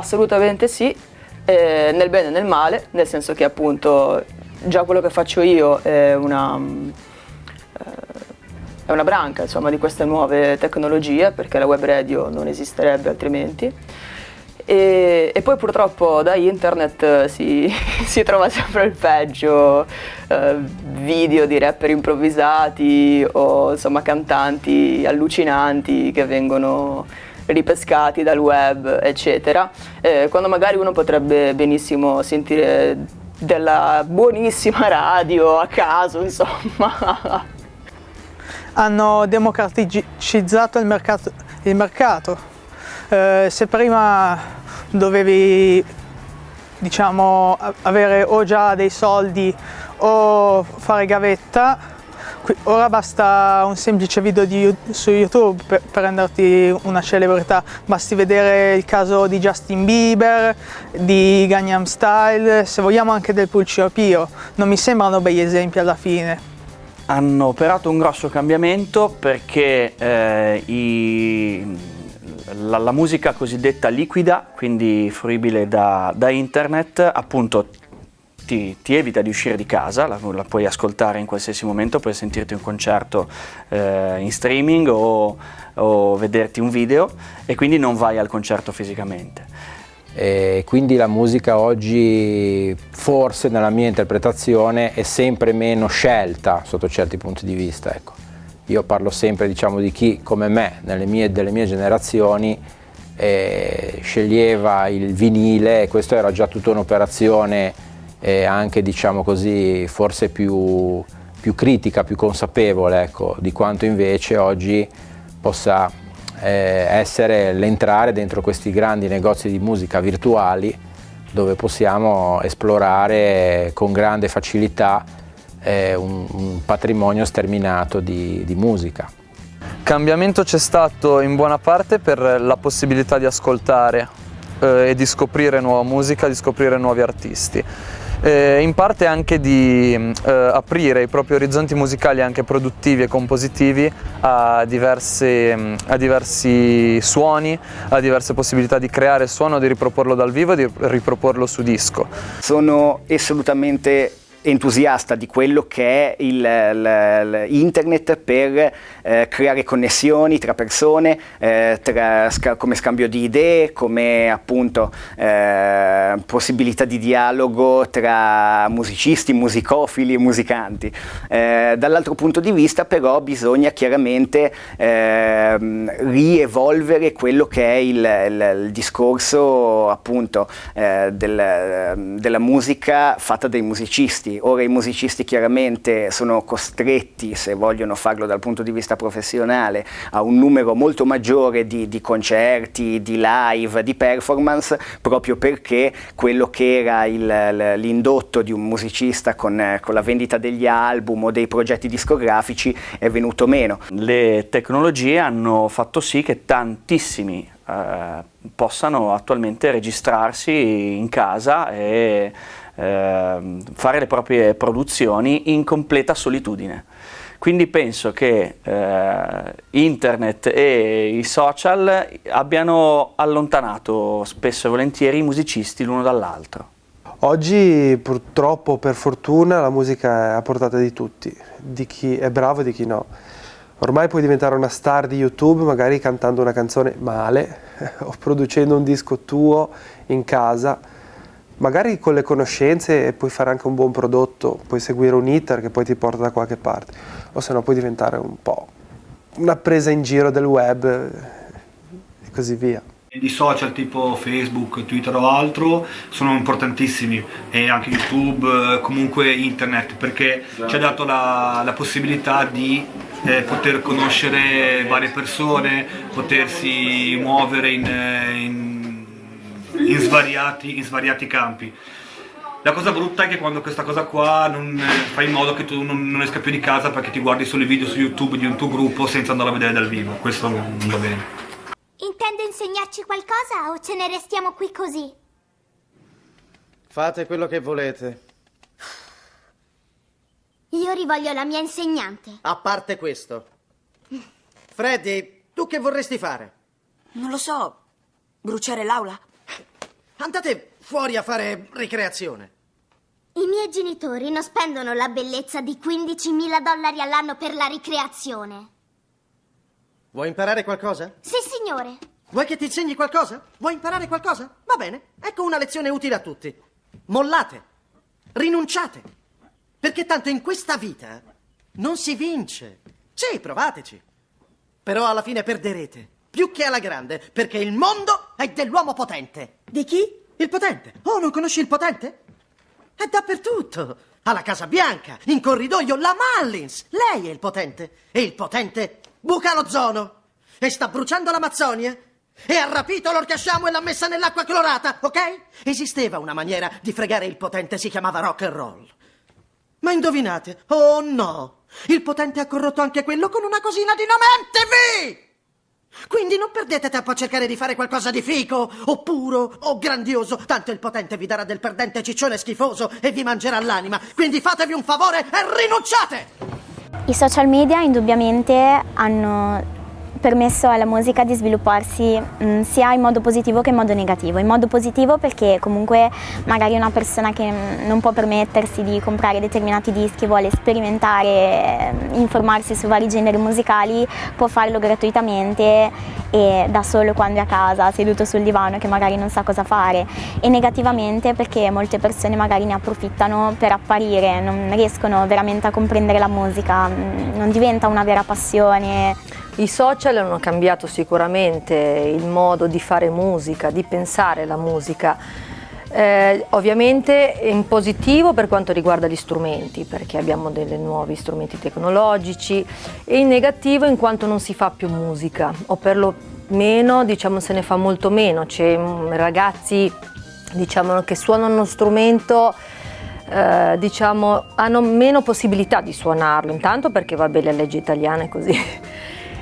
assolutamente sì, nel bene e nel male, nel senso che appunto già quello che faccio io è una branca, insomma, di queste nuove tecnologie, perché la web radio non esisterebbe altrimenti. E poi purtroppo da internet si trova sempre il peggio, video di rapper improvvisati o insomma cantanti allucinanti che vengono ripescati dal web, eccetera, quando magari uno potrebbe benissimo sentire della buonissima radio a caso, insomma. Hanno democraticizzato il mercato. Se prima dovevi, diciamo, avere o già dei soldi o fare gavetta, ora basta un semplice video su YouTube per renderti una celebrità. Basti vedere il caso di Justin Bieber, di Gangnam Style, se vogliamo anche del Pulcino Pio. Non mi sembrano begli esempi alla fine. Hanno operato un grosso cambiamento perché la musica cosiddetta liquida, quindi fruibile da internet, appunto ti evita di uscire di casa, la puoi ascoltare in qualsiasi momento, puoi sentirti un concerto in streaming o vederti un video, e quindi non vai al concerto fisicamente. E quindi la musica oggi, forse nella mia interpretazione, è sempre meno scelta sotto certi punti di vista, ecco. Io parlo sempre, diciamo, di chi come me, delle mie generazioni, sceglieva il vinile, e questo era già tutta un'operazione anche, diciamo così, forse più critica, più consapevole, ecco, di quanto invece oggi possa essere l'entrare dentro questi grandi negozi di musica virtuali, dove possiamo esplorare con grande facilità un patrimonio sterminato di musica. Cambiamento c'è stato in buona parte per la possibilità di ascoltare e di scoprire nuova musica, di scoprire nuovi artisti. In parte anche di aprire i propri orizzonti musicali, anche produttivi e compositivi, a diversi suoni, a diverse possibilità di creare suono, di riproporlo dal vivo e di riproporlo su disco. Sono assolutamente entusiasta di quello che è internet per creare connessioni tra persone, come scambio di idee, come appunto possibilità di dialogo tra musicisti, musicofili e musicanti. Dall'altro punto di vista però bisogna chiaramente rievolvere quello che è il discorso appunto della musica fatta dai musicisti. Ora i musicisti chiaramente sono costretti, se vogliono farlo dal punto di vista professionale, a un numero molto maggiore di concerti, di live, di performance, proprio perché quello che era l'indotto di un musicista con la vendita degli album o dei progetti discografici è venuto meno. Le tecnologie hanno fatto sì che tantissimi possano attualmente registrarsi in casa e fare le proprie produzioni in completa solitudine. Quindi penso che internet e i social abbiano allontanato spesso e volentieri i musicisti l'uno dall'altro. Oggi purtroppo, per fortuna, la musica è a portata di tutti, di chi è bravo e di chi no. Ormai puoi diventare una star di YouTube magari cantando una canzone male o producendo un disco tuo in casa. Magari con le conoscenze puoi fare anche un buon prodotto, puoi seguire un iter che poi ti porta da qualche parte, o se no puoi diventare un po' una presa in giro del web e così via. Di social tipo Facebook, Twitter o altro sono importantissimi, e anche YouTube, comunque internet, perché ci ha dato la possibilità di poter conoscere varie persone, potersi muovere in svariati campi. La cosa brutta è che quando questa cosa qua fa in modo che tu non esca più di casa perché ti guardi solo i video su YouTube di un tuo gruppo senza andarlo a vedere dal vivo. Questo non va bene. Intende insegnarci qualcosa o ce ne restiamo qui così? Fate quello che volete. Io rivoglio la mia insegnante. A parte questo. Freddy, tu che vorresti fare? Non lo so. Bruciare l'aula? Andate fuori a fare ricreazione. I miei genitori non spendono la bellezza di $15.000 all'anno per la ricreazione. Vuoi imparare qualcosa? Sì, signore. Vuoi che ti insegni qualcosa? Vuoi imparare qualcosa? Va bene, ecco una lezione utile a tutti. Mollate, rinunciate, perché tanto in questa vita non si vince. Sì, provateci. Però alla fine perderete, più che alla grande, perché il mondo è dell'uomo potente. Di chi? Il potente. Oh, non conosci il potente? È dappertutto. Alla Casa Bianca, in corridoio, la Mullins. Lei è il potente. E il potente buca l'ozono. E sta bruciando l'Amazzonia. E ha rapito l'orcasciamo e l'ha messa nell'acqua clorata, ok? Esisteva una maniera di fregare il potente, si chiamava rock and roll. Ma indovinate? Oh no! Il potente ha corrotto anche quello con una cosina di nome MTV! Quindi non perdete tempo a cercare di fare qualcosa di fico, o puro, o grandioso. Tanto il potente vi darà del perdente ciccione schifoso e vi mangerà l'anima. Quindi fatevi un favore e rinunciate! I social media indubbiamente hanno permesso alla musica di svilupparsi sia in modo positivo che in modo negativo. In modo positivo perché comunque magari una persona che non può permettersi di comprare determinati dischi, vuole sperimentare, informarsi su vari generi musicali, può farlo gratuitamente e da solo quando è a casa, seduto sul divano che magari non sa cosa fare. E negativamente perché molte persone magari ne approfittano per apparire, non riescono veramente a comprendere la musica, non diventa una vera passione. I social hanno cambiato sicuramente il modo di fare musica, di pensare la musica, ovviamente in positivo per quanto riguarda gli strumenti, perché abbiamo dei nuovi strumenti tecnologici, e in negativo in quanto non si fa più musica, o perlomeno diciamo se ne fa molto meno. C'è ragazzi diciamo che suonano uno strumento, diciamo hanno meno possibilità di suonarlo, intanto perché vabbè la legge italiana è così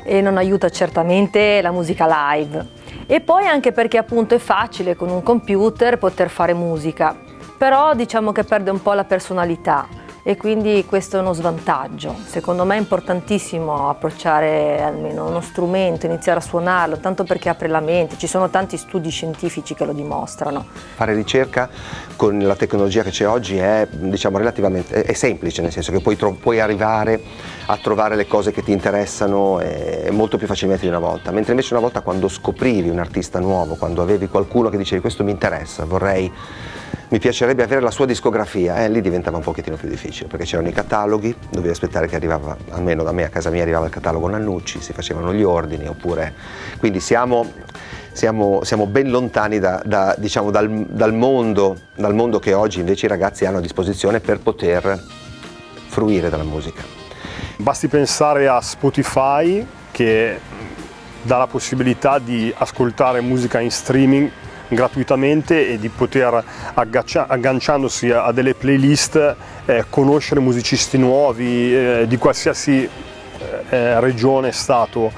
e non aiuta certamente la musica live, e poi anche perché appunto è facile con un computer poter fare musica, però diciamo che perde un po' la personalità e quindi questo è uno svantaggio. Secondo me è importantissimo approcciare almeno uno strumento, iniziare a suonarlo, tanto perché apre la mente, ci sono tanti studi scientifici che lo dimostrano. Fare ricerca con la tecnologia che c'è oggi è, diciamo, relativamente è semplice, nel senso che puoi arrivare a trovare le cose che ti interessano molto più facilmente di una volta, mentre invece una volta quando scoprivi un artista nuovo, quando avevi qualcuno che dicevi questo mi interessa, mi piacerebbe avere la sua discografia, lì diventava un pochettino più difficile, perché c'erano i cataloghi, dovevi aspettare che arrivava, almeno da me a casa mia arrivava il catalogo Nannucci, si facevano gli ordini, oppure, quindi siamo ben lontani diciamo, dal mondo che oggi invece i ragazzi hanno a disposizione per poter fruire della musica. Basti pensare a Spotify che dà la possibilità di ascoltare musica in streaming gratuitamente e di poter agganciandosi a delle playlist conoscere musicisti nuovi di qualsiasi regione, stato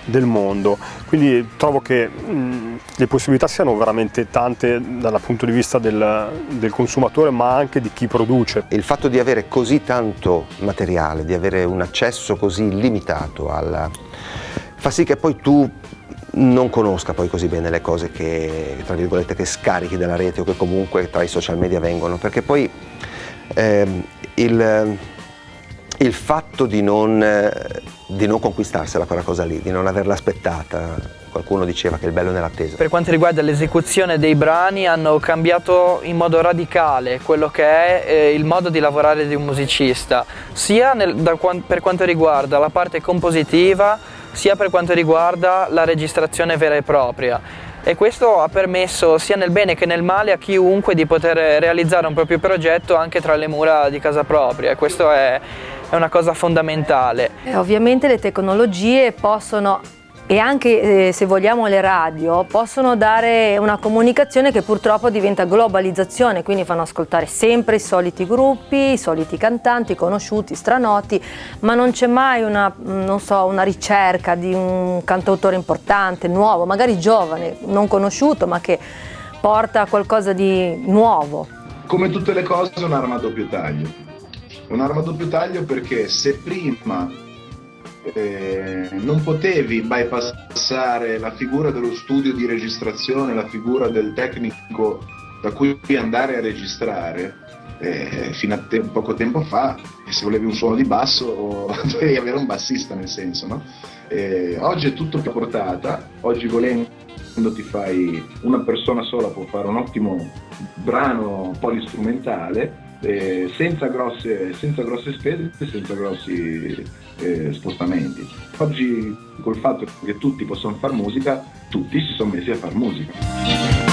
del mondo. Quindi trovo che le possibilità siano veramente tante dal punto di vista del consumatore, ma anche di chi produce. Il fatto di avere così tanto materiale, di avere un accesso così limitato fa sì che poi tu non conosca poi così bene le cose che, tra virgolette, che scarichi dalla rete o che comunque tra i social media vengono, perché poi il fatto di non conquistarsela quella cosa lì, di non averla aspettata, qualcuno diceva che il bello è nell'attesa. Per quanto riguarda l'esecuzione dei brani, hanno cambiato in modo radicale quello che è il modo di lavorare di un musicista, sia per quanto riguarda la parte compositiva, sia per quanto riguarda la registrazione vera e propria, e questo ha permesso sia nel bene che nel male a chiunque di poter realizzare un proprio progetto anche tra le mura di casa propria, e questo è una cosa fondamentale. Ovviamente le tecnologie possono, e anche se vogliamo le radio, possono dare una comunicazione che purtroppo diventa globalizzazione, quindi fanno ascoltare sempre i soliti gruppi, i soliti cantanti, conosciuti, stranoti, ma non c'è mai una ricerca di un cantautore importante, nuovo, magari giovane, non conosciuto, ma che porta a qualcosa di nuovo. Come tutte le cose è un'arma a doppio taglio. Un'arma a doppio taglio perché se prima non potevi bypassare la figura dello studio di registrazione, la figura del tecnico da cui andare a registrare fino a poco tempo fa, se volevi un suono di basso dovevi avere un bassista, nel senso, no? Oggi è tutto più a portata, oggi volendo ti fai, una persona sola può fare un ottimo brano polistrumentale, senza grosse spese, senza grossi spostamenti. Oggi col fatto che tutti possono fare musica, tutti si sono messi a fare musica.